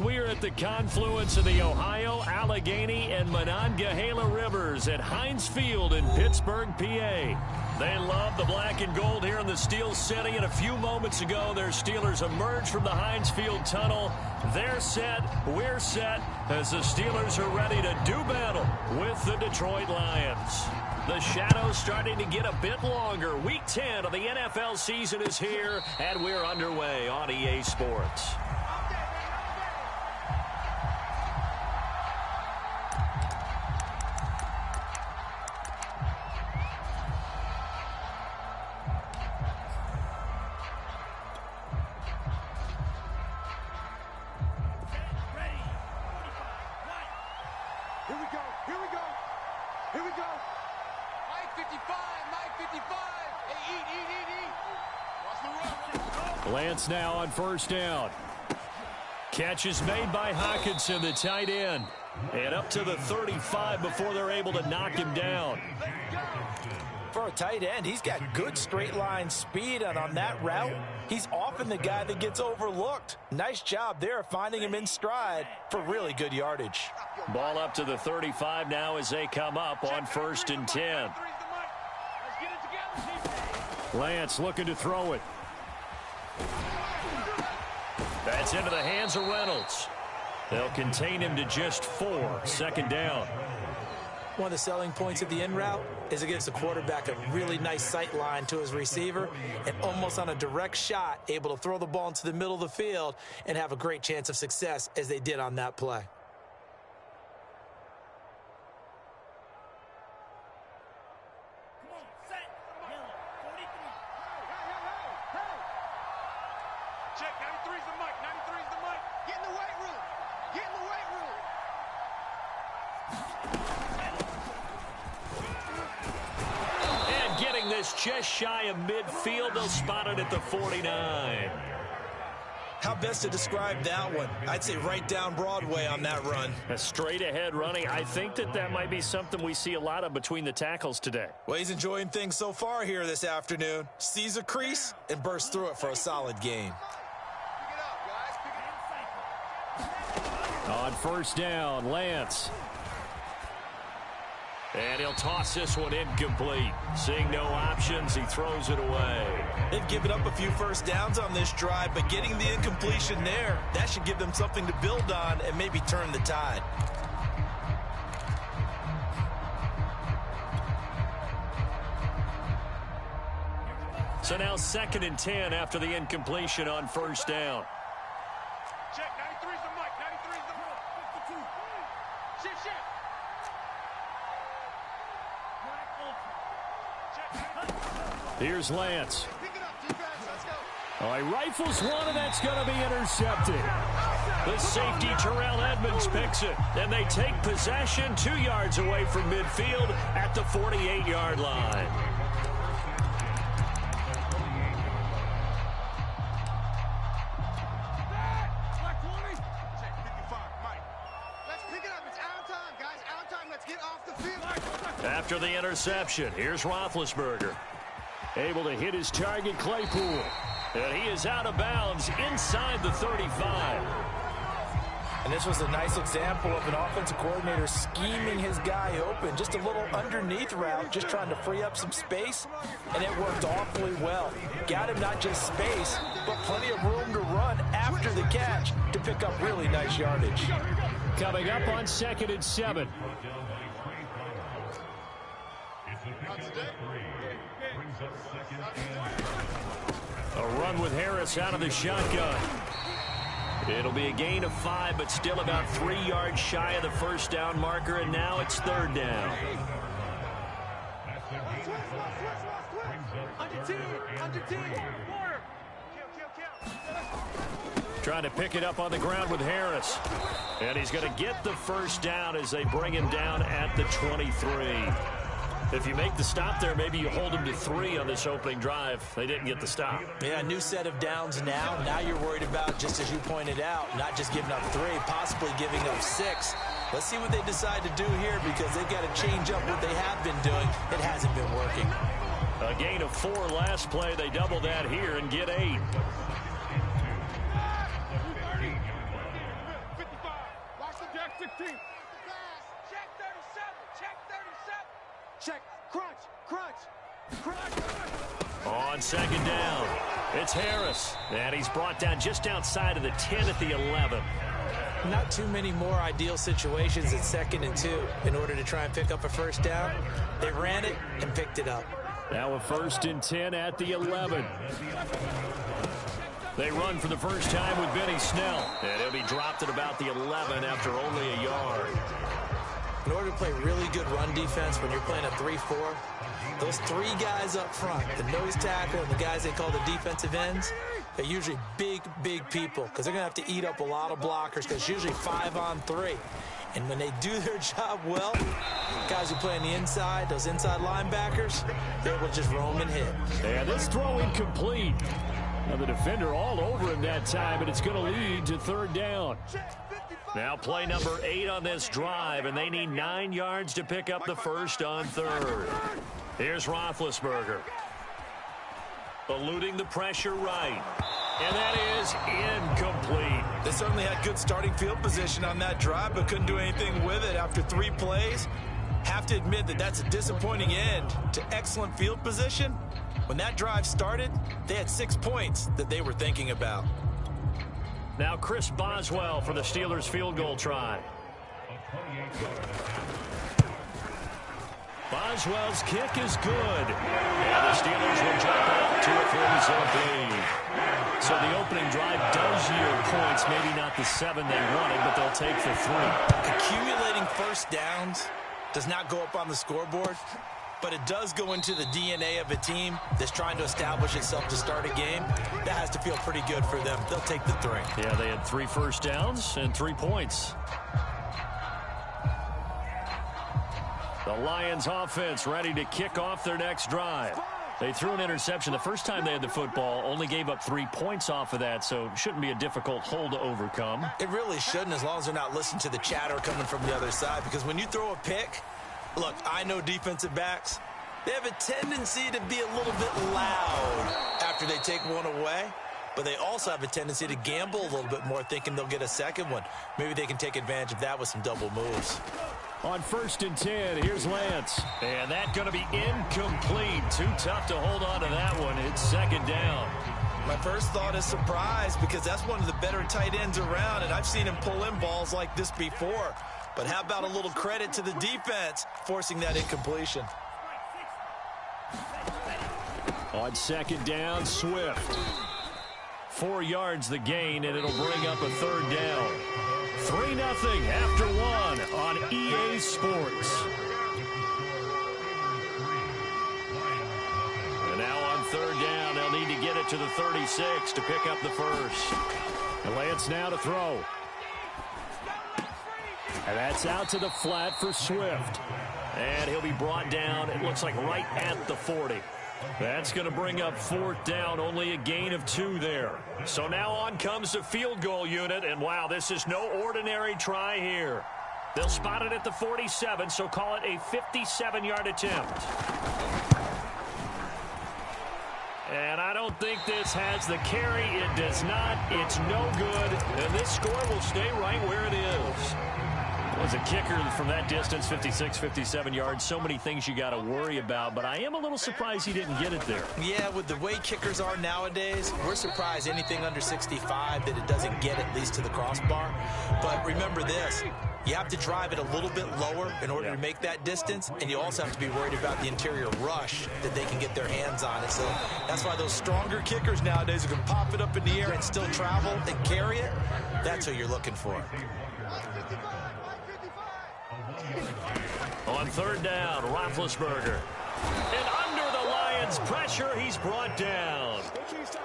We are at the confluence of the Ohio, Allegheny, and Monongahela Rivers at Heinz Field in Pittsburgh, PA. They love the black and gold here in the Steel City, and a few moments ago, their Steelers emerged from the Heinz Field tunnel. They're set, we're set, as the Steelers are ready to do battle with the Detroit Lions. The shadows starting to get a bit longer. Week 10 of the NFL season is here, and we're underway on EA Sports. Lance now on first down. Catch is made by Hockenson, the tight end. And up to the 35 before they're able to knock him down. For a tight end, he's got good straight line speed, and on that route, he's often the guy that gets overlooked. Nice job there finding him in stride for really good yardage. Ball up to the 35 now as they come up on first and 10. Lance looking to throw it. That's into the hands of Reynolds. They'll contain him to just 4. Second down. One of the selling points of the in route is it gives the quarterback a really nice sight line to his receiver, and almost on a direct shot, able to throw the ball into the middle of the field and have a great chance of success as they did on that play. Just shy of midfield. They'll spot it at the 49. How best to describe that one? I'd say right down Broadway on that run. A straight ahead running. I think that might be something we see a lot of between the tackles today. Well, he's enjoying things so far here this afternoon. Sees a crease and bursts through it for a solid gain. On first down, Lance. And he'll toss this one incomplete. Seeing no options, he throws it away. They've given up a few first downs on this drive, but getting the incompletion there, that should give them something to build on and maybe turn the tide. So now second and 10 after the incompletion on first down. Check, 93's the mic, 93's the mic. 52. Shift. Here's Lance. Oh, he rifles one, and that's going to be intercepted. The safety, Terrell Edmonds, picks it. And they take possession 2 yards away from midfield at the 48-yard line. After the interception, here's Roethlisberger. Able to hit his target, Claypool. And he is out of bounds inside the 35. And this was a nice example of an offensive coordinator scheming his guy open. Just a little underneath route, just trying to free up some space. And it worked awfully well. Got him not just space, but plenty of room to run after the catch to pick up really nice yardage. Coming up on second and 7. A run with Harris out of the shotgun. It'll be a gain of 5, but still about 3 yards shy of the first down marker, and now it's third down. Trying to pick it up on the ground with Harris. And he's going to get the first down as they bring him down at the 23. If you make the stop there, maybe you hold them to 3 on this opening drive. They didn't get the stop. Yeah, new set of downs now. Now you're worried about, just as you pointed out, not just giving up 3, possibly giving up 6. Let's see what they decide to do here, because they've got to change up what they have been doing. It hasn't been working. A gain of 4 last play. They double that here and get 8. Check 37. Check 37. Check. Crunch. On second down, it's Harris. And he's brought down just outside of the 10 at the 11. Not too many more ideal situations at 2nd and 2 in order to try and pick up a first down. They ran it and picked it up. Now a 1st and 10 at the 11. They run for the first time with Benny Snell. And he'll be dropped at about the 11 after only a yard. In order to play really good run defense when you're playing a 3-4, those 3 guys up front, the nose tackle and the guys they call the defensive ends, they're usually big people because they're going to have to eat up a lot of blockers because it's usually 5 on 3. And when they do their job well, guys who play on the inside, those inside linebackers, they will just roam and hit. And this throw incomplete. Now the defender all over him that time, and it's going to lead to 3rd down. Now play number 8 on this drive, and they need 9 yards to pick up the first on 3rd. Here's Roethlisberger. Eluding the pressure right. And that is incomplete. They certainly had good starting field position on that drive, but couldn't do anything with it after 3 plays. Have to admit that that's a disappointing end to excellent field position. When that drive started, they had 6 points that they were thinking about. Now Chris Boswell for the Steelers field goal try. Boswell's kick is good. And the Steelers will jump out to a 3-zip lead. So the opening drive does yield points, maybe not the 7 they wanted, but they'll take the 3. Accumulating first downs does not go up on the scoreboard, but it does go into the DNA of a team that's trying to establish itself to start a game. That has to feel pretty good for them. They'll take the 3. Yeah, they had 3 first downs and 3 points. The Lions offense ready to kick off their next drive. They threw an interception the first time they had the football, only gave up 3 points off of that, so shouldn't be a difficult hole to overcome. It really shouldn't, as long as they're not listening to the chatter coming from the other side, because when you throw a pick, look, I know defensive backs, they have a tendency to be a little bit loud after they take one away, but they also have a tendency to gamble a little bit more, thinking they'll get a second one. Maybe they can take advantage of that with some double moves. On 1st and 10, here's Lance. And that's going to be incomplete. Too tough to hold on to that one. It's 2nd down. My first thought is surprise, because that's one of the better tight ends around, and I've seen him pull in balls like this before. But how about a little credit to the defense forcing that incompletion? On 2nd down, Swift. 4 yards the gain, and it'll bring up a 3rd down. 3-0 after 1 on EA Sports. And now on 3rd down, they'll need to get it to the 36 to pick up the first. And Lance now to throw. And that's out to the flat for Swift. And he'll be brought down, it looks like right at the 40. That's going to bring up 4th down, only a gain of 2 there. So now on comes the field goal unit, and wow, this is no ordinary try here. They'll spot it at the 47, so call it a 57-yard attempt. And I don't think this has the carry. It does not. It's no good, and this score will stay right where it is. As a kicker from that distance, 56, 57 yards, so many things you got to worry about, but I am a little surprised he didn't get it there. Yeah, with the way kickers are nowadays, we're surprised anything under 65 that it doesn't get at least to the crossbar. But remember this, you have to drive it a little bit lower in order to make that distance, and you also have to be worried about the interior rush that they can get their hands on it. So that's why those stronger kickers nowadays who can pop it up in the air and still travel and carry it, that's who you're looking for. On 3rd down, Roethlisberger. And under the Lions' pressure, he's brought down.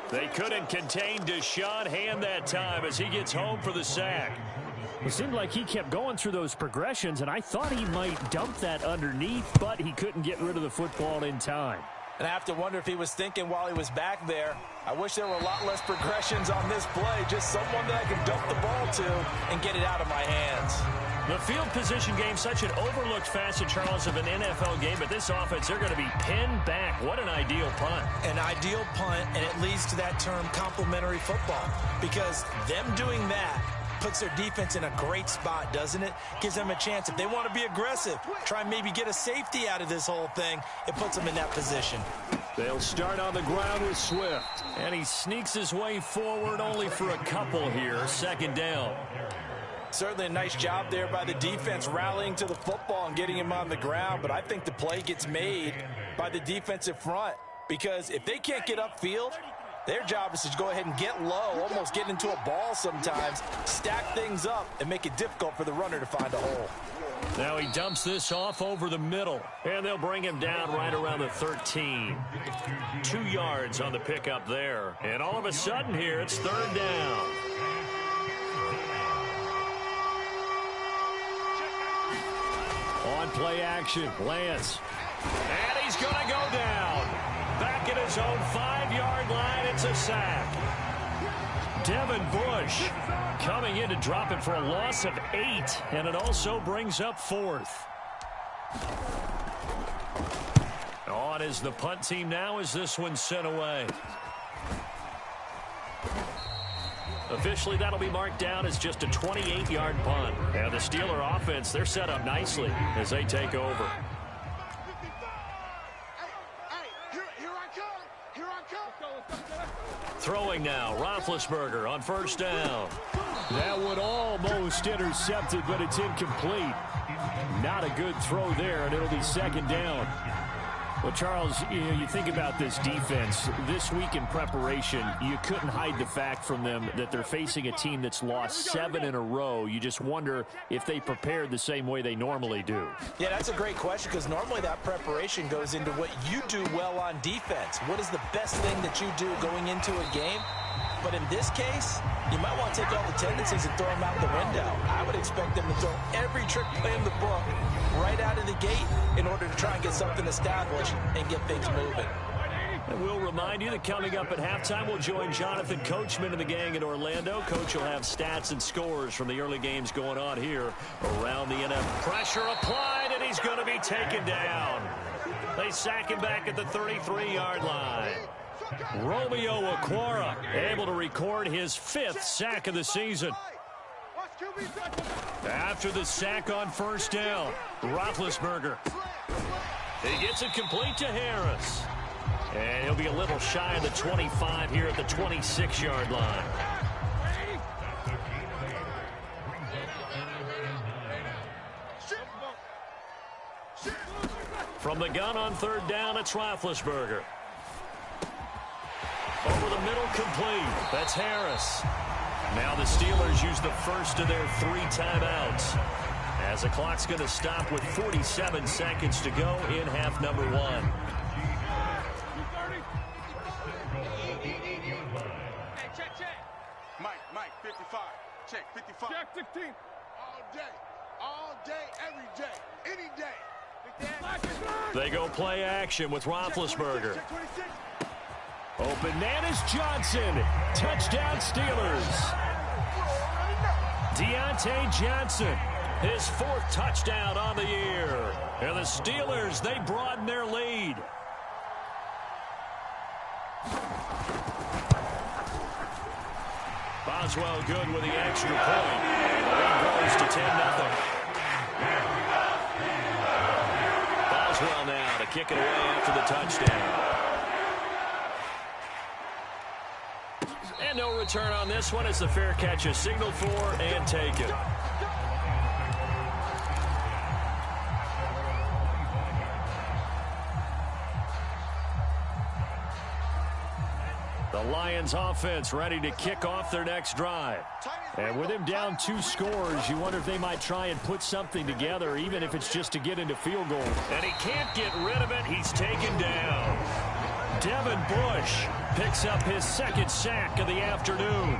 They couldn't contain Deshaun Hand that time as he gets home for the sack. It seemed like he kept going through those progressions, and I thought he might dump that underneath, but he couldn't get rid of the football in time. And I have to wonder if he was thinking while he was back there, I wish there were a lot less progressions on this play, just someone that I can dump the ball to and get it out of my hands. The field position game, such an overlooked facet, Charles, of an NFL game, but this offense, they're going to be pinned back. What an ideal punt. An ideal punt, and it leads to that term complimentary football, because them doing that puts their defense in a great spot, doesn't it? Gives them a chance. If they want to be aggressive, try and maybe get a safety out of this whole thing, it puts them in that position. They'll start on the ground with Swift. And he sneaks his way forward only for a couple here. Second down. Certainly a nice job there by the defense rallying to the football and getting him on the ground. But I think the play gets made by the defensive front. Because if they can't get upfield, their job is to go ahead and get low, almost get into a ball sometimes, stack things up, and make it difficult for the runner to find a hole. Now he dumps this off over the middle, and they'll bring him down right around the 13. 2 yards on the pickup there. And all of a sudden here, it's third down. On play action, Lance. And he's going to go down. Back at his own 5-yard line, it's a sack. Devin Bush coming in to drop it for a loss of 8, and it also brings up 4th. On is the punt team now as this one's sent away. Officially, that'll be marked down as just a 28-yard punt. And the Steeler offense, they're set up nicely as they take over. Throwing now, Roethlisberger on first down. That one almost intercepted, but it's incomplete. Not a good throw there, and it'll be second down. Well, Charles, you think about this defense. This week in preparation, you couldn't hide the fact from them that they're facing a team that's lost 7 in a row. You just wonder if they prepared the same way they normally do. Yeah, that's a great question because normally that preparation goes into what you do well on defense. What is the best thing that you do going into a game? But in this case, you might want to take all the tendencies and throw them out the window. I would expect them to throw every trick play in the book right out of the gate in order to try and get something established and get things moving. And we'll remind you that coming up at halftime, we'll join Jonathan Coachman and the gang in Orlando. Coach will have stats and scores from the early games going on here around the NFL. Pressure applied, and he's going to be taken down. They sack him back at the 33-yard line. Romeo Okwara able to record his 5th sack of the season. After the sack on first down, Roethlisberger. He gets it complete to Harris. And he'll be a little shy of the 25 here at the 26-yard line. From the gun on third down, it's Roethlisberger. Over the middle, complete. That's Harris. Now the Steelers use the first of their 3 timeouts, as the clock's going to stop with 47 seconds to go in half number 1. Hey, check. Mike, 55. Check, 55. Check 16. All day, every day, any day. They go play action with Roethlisberger. Open man is Johnson. Touchdown Steelers. Deontay Johnson, his 4th touchdown on the year. And the Steelers, they broaden their lead. Boswell good with the extra point. The lead grows to 10-0. Boswell now to kick it away after the touchdown. And no return on this one. It's the fair catch is signaled for and taken. The Lions offense ready to kick off their next drive. And with him down 2 scores, you wonder if they might try and put something together, even if it's just to get into field goal. And he can't get rid of it. He's taken down. Devin Bush picks up his 2nd sack of the afternoon.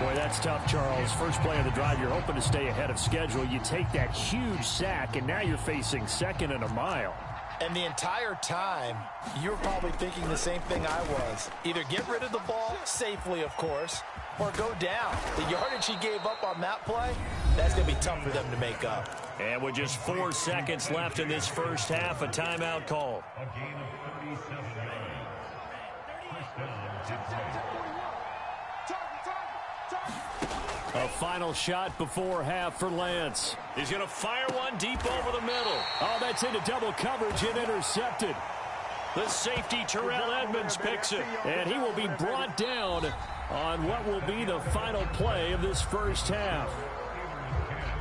Boy, that's tough, Charles. First play of the drive, you're hoping to stay ahead of schedule. You take that huge sack, and now you're facing 2nd and a mile. And the entire time, you were probably thinking the same thing I was. Either get rid of the ball, safely, of course, or go down. The yardage he gave up on that play, that's going to be tough for them to make up. And with just 4 seconds left in this first half, a timeout call. A final shot before half for Lance. He's going to fire one deep over the middle. Oh, that's into double coverage and intercepted. The safety, Terrell Edmonds, picks it. And he will be brought down on what will be the final play of this first half.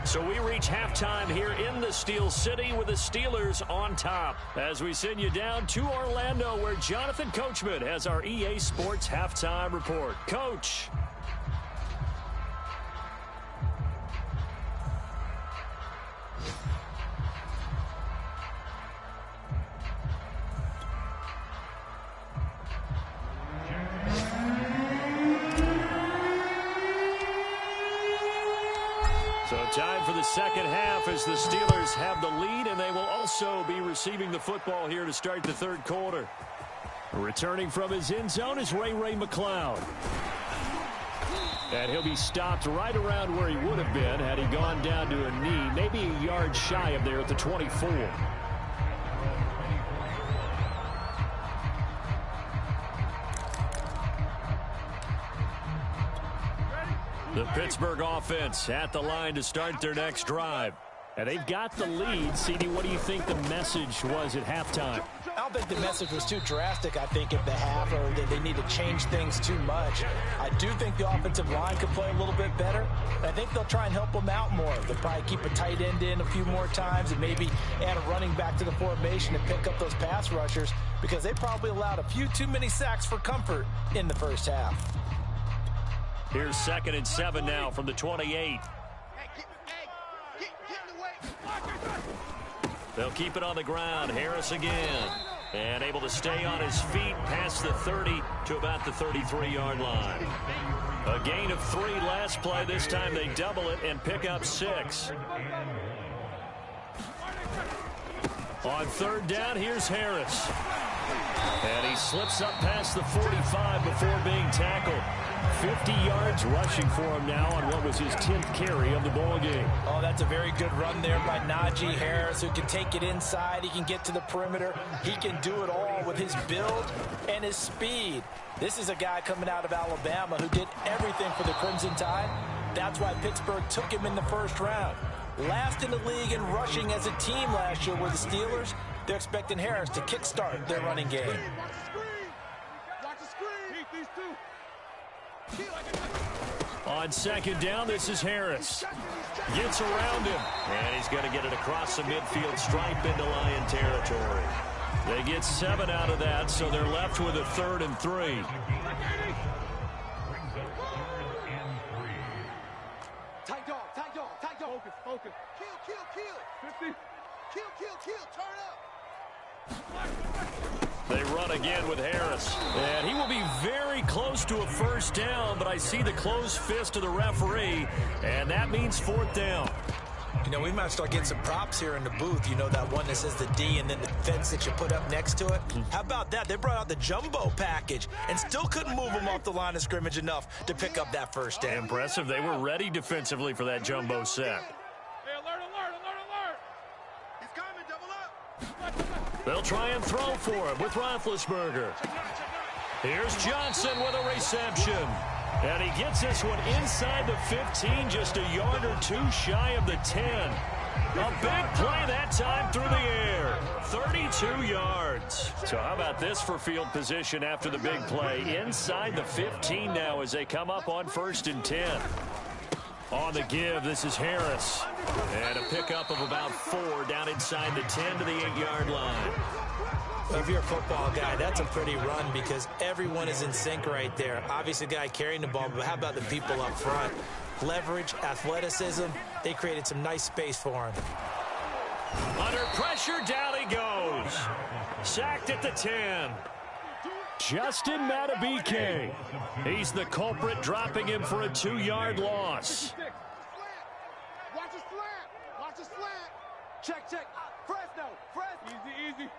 So we reach halftime here in the Steel City with the Steelers on top. As we send you down to Orlando, where Jonathan Coachman has our EA Sports halftime report. Coach. So time for the second half as the Steelers have the lead, and they will also be receiving the football here to start the third quarter. Returning from his end zone is Ray McLeod. And he'll be stopped right around where he would have been had he gone down to a knee, maybe a yard shy of there at the 24. The Pittsburgh offense at the line to start their next drive. And they've got the lead. CD, what do you think the message was at halftime? I don't think the message was too drastic, I think, at the half, or that they need to change things too much. I do think the offensive line could play a little bit better. I think they'll try and help them out more. They'll probably keep a tight end in a few more times and maybe add a running back to the formation and pick up those pass rushers, because they probably allowed a few too many sacks for comfort in the first half. Here's 2nd and 7 now from the 28. They'll keep it on the ground. Harris again. And able to stay on his feet past the 30 to about the 33-yard line. A gain of 3 last play. This time they double it and pick up 6. On 3rd down, here's Harris. And he slips up past the 45 before being tackled. 50 yards rushing for him now on what was his 10th carry of the ball game. Oh, that's a very good run there by Najee Harris, who can take it inside. He can get to the perimeter. He can do it all with his build and his speed. This is a guy coming out of Alabama who did everything for the Crimson Tide. That's why Pittsburgh took him in the first round. Last in the league in rushing as a team last year were the Steelers. They're expecting Harris to kickstart their running game. Watch the screen. Keep these two. On 2nd down, this is Harris. Gets around him, and he's going to get it across the midfield stripe into Lion territory. They get 7 out of that, so they're left with a 3rd and 3. Tight dog. Focus. Kill. 50. Kill. Turn up. They run again with Harris. And he will be very close to a first down, but I see the closed fist of the referee, and that means 4th down. You know, we might start getting some props here in the booth. You know, that one that says the D and then the fence that you put up next to it. How about that? They brought out the jumbo package and still couldn't move them off the line of scrimmage enough to pick up that first down. Impressive. They were ready defensively for that jumbo set. Hey, alert. He's coming, double up. They'll try and throw for him with Roethlisberger. Here's Johnson with a reception. And he gets this one inside the 15, just a yard or 2 shy of the 10. A big play that time through the air. 32 yards. So how about this for field position after the big play? Inside the 15 now as they come up on 1st and 10. On the give, this is Harris. And a pickup of about 4 down inside the 10 to the 8-yard line. If you're a football guy, that's a pretty run because everyone is in sync right there. Obviously, the guy carrying the ball, but how about the people up front? Leverage, athleticism, they created some nice space for him. Under pressure, down he goes. Sacked at the 10. Justin Matabike. He's the culprit, dropping him for a 2-yard loss. Watch the slant. Check. Fresno. Easy.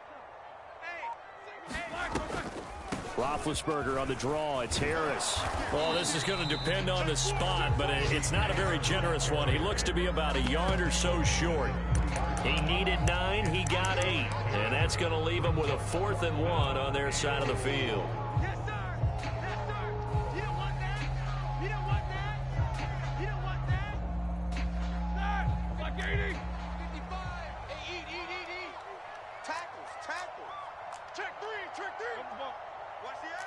Roethlisberger on the draw. It's Harris. Well, this is going to depend on the spot, but it's not a very generous one. He looks to be about a yard or so short. He needed 9. He got 8. And that's going to leave him with a 4th and 1 on their side of the field. Yes, sir. You don't want that. tackle. Check three. Watch the edge.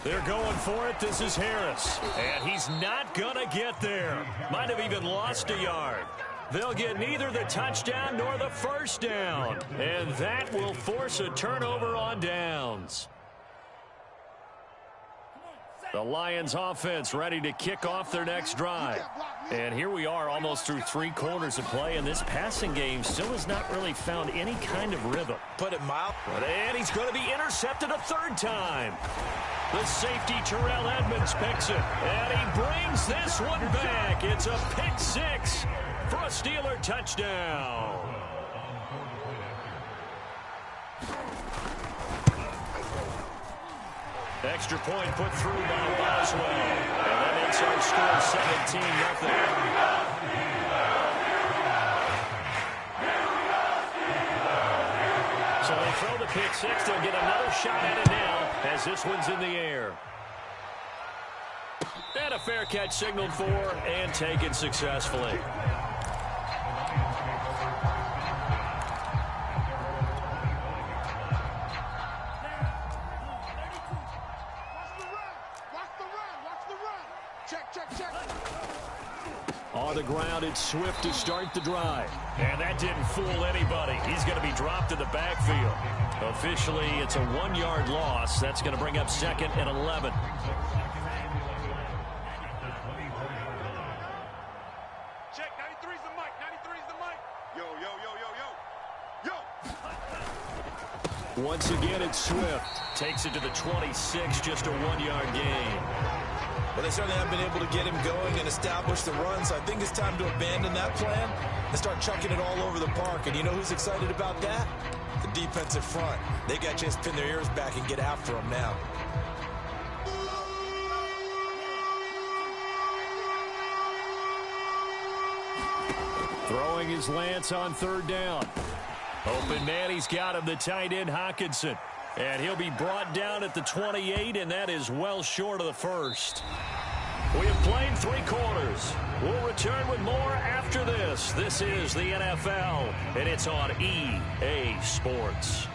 They're going for it. This is Harris. And he's not going to get there. Might have even lost a yard. They'll get neither the touchdown nor the first down. And that will force a turnover on downs. The Lions offense ready to kick off their next drive. And here we are almost through 3 quarters of play, and this passing game still has not really found any kind of rhythm. Put it mild. And he's going to be intercepted a 3rd time. The safety, Terrell Edmonds, picks it. And he brings this one back. It's a pick 6 for a Steeler touchdown. Extra point put through by Boswell. And that makes our score 17-0. So they throw the pick 6. They'll get another shot at it now as this one's in the air. And a fair catch signaled for and taken successfully. On the ground, it's Swift to start the drive. And that didn't fool anybody. He's going to be dropped in the backfield. Officially, it's a 1-yard loss. That's going to bring up 2nd and 11. Check, 93's the mic. 93's the mic. Yo. Once again, it's Swift. Takes it to the 26, just a 1-yard gain. Well, they certainly haven't been able to get him going and establish the run, so I think it's time to abandon that plan and start chucking it all over the park. And you know who's excited about that? The defensive front. They got to just pin their ears back and get after him now. Throwing his Lance on 3rd down. Open man, he's got him, the tight end Hockenson. And he'll be brought down at the 28, and that is well short of the first. We have played 3 quarters. We'll return with more after this. This is the NFL, and it's on EA Sports.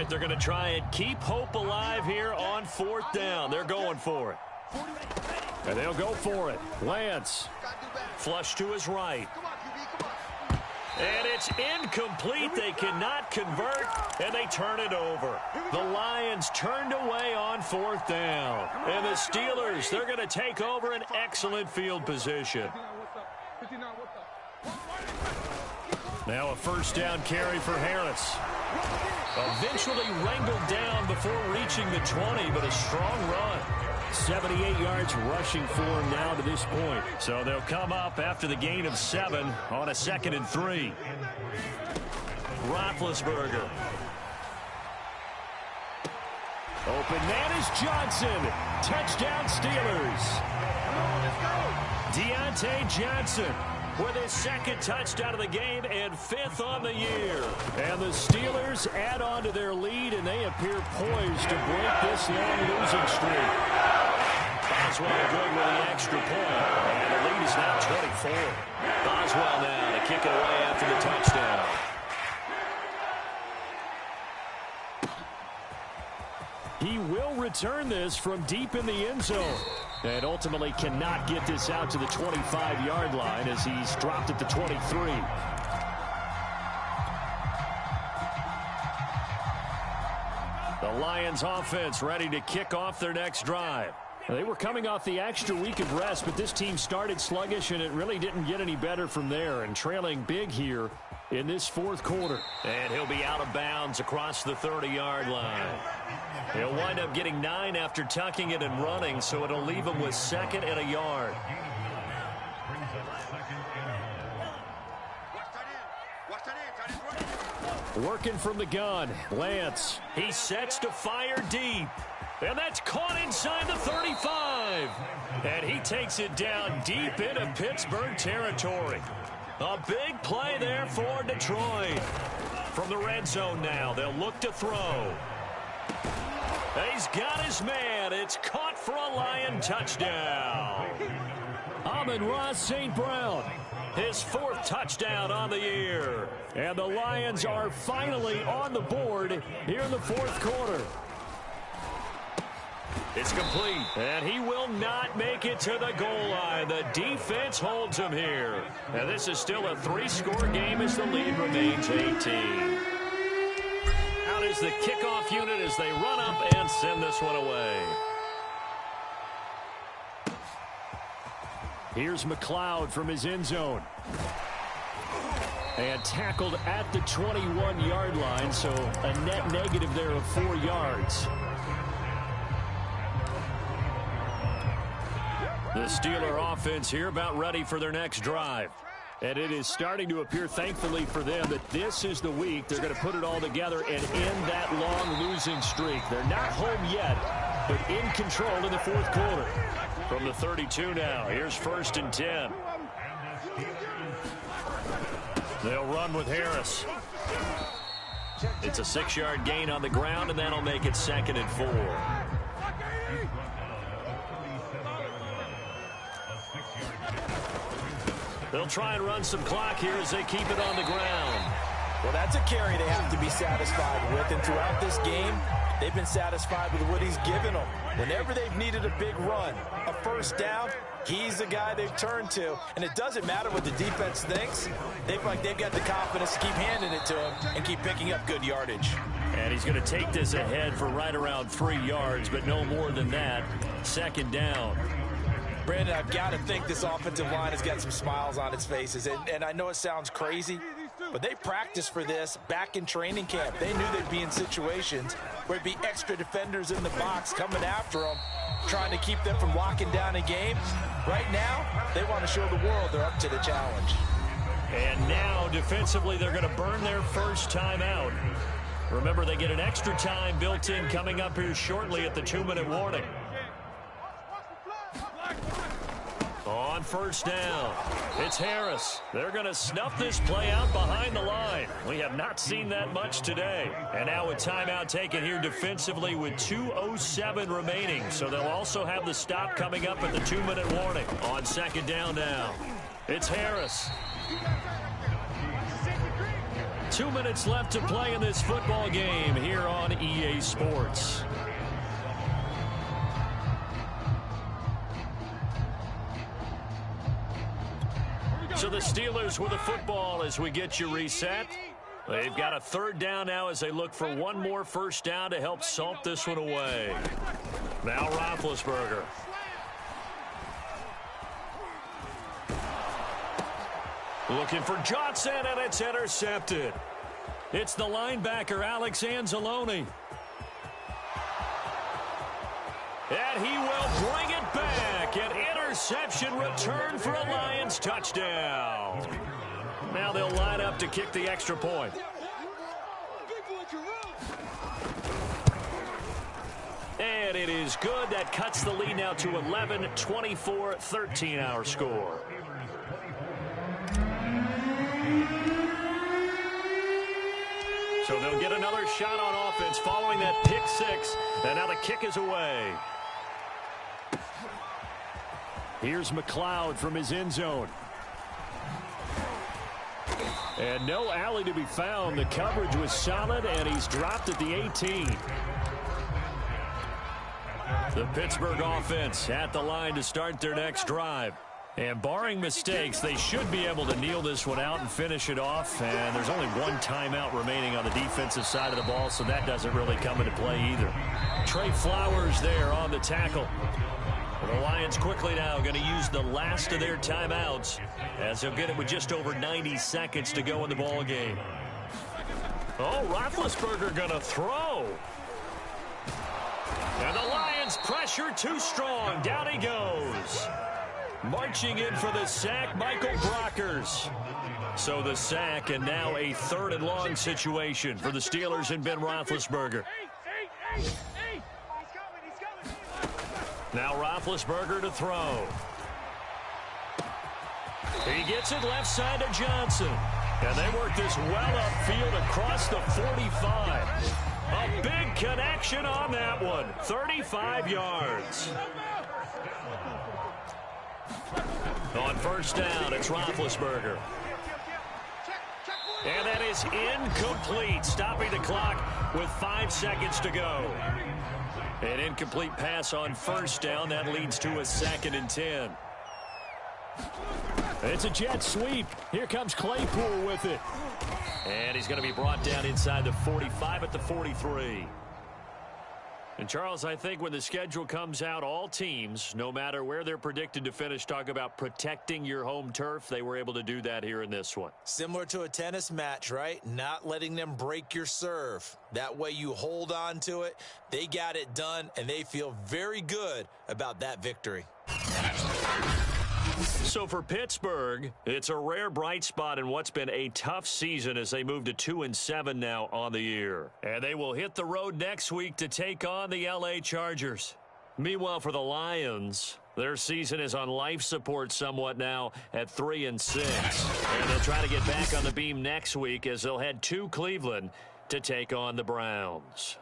They're going to try and keep hope alive here on 4th down. They're going for it. And they'll go for it. Lance. Flush to his right. And it's incomplete. They cannot convert, and they turn it over. The Lions turned away on 4th down. And the Steelers, they're going to take over an excellent field position. Now a 1st down carry for Harris. Eventually wrangled down before reaching the 20, but a strong run. 78 yards rushing for him now to this point. So they'll come up after the gain of 7 on a 2nd and 3. Roethlisberger. Open man is Johnson. Touchdown Steelers. Deontay Johnson with his 2nd touchdown of the game and 5th on the year. And the Steelers add on to their lead, and they appear poised to break this long losing streak. Boswell good with the extra point. And the lead is now 24. Boswell now to kick it away after the touchdown. He will return this from deep in the end zone. And ultimately cannot get this out to the 25-yard line as he's dropped at the 23. The Lions offense ready to kick off their next drive. They were coming off the extra week of rest, but this team started sluggish, and it really didn't get any better from there, and trailing big here in this 4th quarter. And he'll be out of bounds across the 30-yard line. He'll wind up getting 9 after tucking it and running, so it'll leave him with 2nd and a yard. Watch that in. Watch that in. Working from the gun, Lance. He sets to fire deep. And that's caught inside the 35. And he takes it down deep into Pittsburgh territory. A big play there for Detroit. From the red zone now, they'll look to throw. He's got his man. It's caught for a Lion touchdown. Amon-Ra St. Brown, his 4th touchdown on the year. And the Lions are finally on the board here in the 4th quarter. It's complete, and he will not make it to the goal line. The defense holds him here. And this is still a 3-score game as the lead remains 18. Out is the kickoff unit as they run up and send this one away. Here's McLeod from his end zone. And tackled at the 21-yard line, so a net negative there of 4 yards. The Steeler offense here about ready for their next drive. And it is starting to appear, thankfully for them, that this is the week they're going to put it all together and end that long losing streak. They're not home yet, but in control in the 4th quarter. From the 32 now, here's 1st and 10. They'll run with Harris. It's a 6-yard gain on the ground, and that'll make it 2nd and 4. They'll try and run some clock here as they keep it on the ground. Well, that's a carry they have to be satisfied with. And throughout this game, they've been satisfied with what he's given them. Whenever they've needed a big run, a 1st down, he's the guy they've turned to. And it doesn't matter what the defense thinks. They've got the confidence to keep handing it to him and keep picking up good yardage. And he's going to take this ahead for right around 3 yards, but no more than that. 2nd down. Brandon, I've got to think this offensive line has got some smiles on its faces. And I know it sounds crazy, but they practiced for this back in training camp. They knew they'd be in situations where it'd be extra defenders in the box coming after them, trying to keep them from locking down a game. Right now, they want to show the world they're up to the challenge. And now, defensively, they're going to burn their first timeout. Remember, they get an extra time built in coming up here shortly at the 2-minute warning. On 1st down, it's Harris. They're going to snuff this play out behind the line. We have not seen that much today. And now a timeout taken here defensively with 2:07 remaining. So they'll also have the stop coming up at the 2-minute warning. On 2nd down now, it's Harris. 2 minutes left to play in this football game here on EA Sports. So the Steelers with the football as we get you reset. They've got a 3rd down now as they look for one more 1st down to help salt this one away. Now Roethlisberger. Looking for Johnson, and it's intercepted. It's the linebacker, Alex Anzalone. And he will bring it back. An interception return for a Lions touchdown. Now they'll line up to kick the extra point. And it is good. That cuts the lead now to 11-24, 13-hour score. So they'll get another shot on offense following that pick 6. And now the kick is away. Here's McLeod from his end zone. And no alley to be found. The coverage was solid, and he's dropped at the 18. The Pittsburgh offense at the line to start their next drive. And barring mistakes, they should be able to kneel this one out and finish it off. And there's only one timeout remaining on the defensive side of the ball, so that doesn't really come into play either. Trey Flowers there on the tackle. The Lions quickly now going to use the last of their timeouts as they'll get it with just over 90 seconds to go in the ball game. Oh, Roethlisberger going to throw. And the Lions pressure too strong. Down he goes. Marching in for the sack, Michael Brockers. So the sack, and now a 3rd and long situation for the Steelers and Ben Roethlisberger. Now Roethlisberger to throw. He gets it left side to Johnson. And they work this well upfield across the 45. A big connection on that one. 35 yards. On first down, it's Roethlisberger. And that is incomplete, stopping the clock with 5 seconds to go. An incomplete pass on first down. That leads to a 2nd and 10. It's a jet sweep. Here comes Claypool with it. And he's going to be brought down inside the 45 at the 43. And, Charles, I think when the schedule comes out, all teams, no matter where they're predicted to finish, talk about protecting your home turf. They were able to do that here in this one. Similar to a tennis match, right? Not letting them break your serve. That way you hold on to it. They got it done, and they feel very good about that victory. So for Pittsburgh, it's a rare bright spot in what's been a tough season as they move to 2-7 now on the year. And they will hit the road next week to take on the LA Chargers. Meanwhile, for the Lions, their season is on life support somewhat now at 3-6. And they'll try to get back on the beam next week as they'll head to Cleveland to take on the Browns.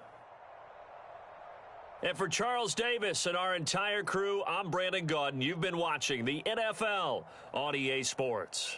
And for Charles Davis and our entire crew, I'm Brandon Gaudin. You've been watching the NFL on EA Sports.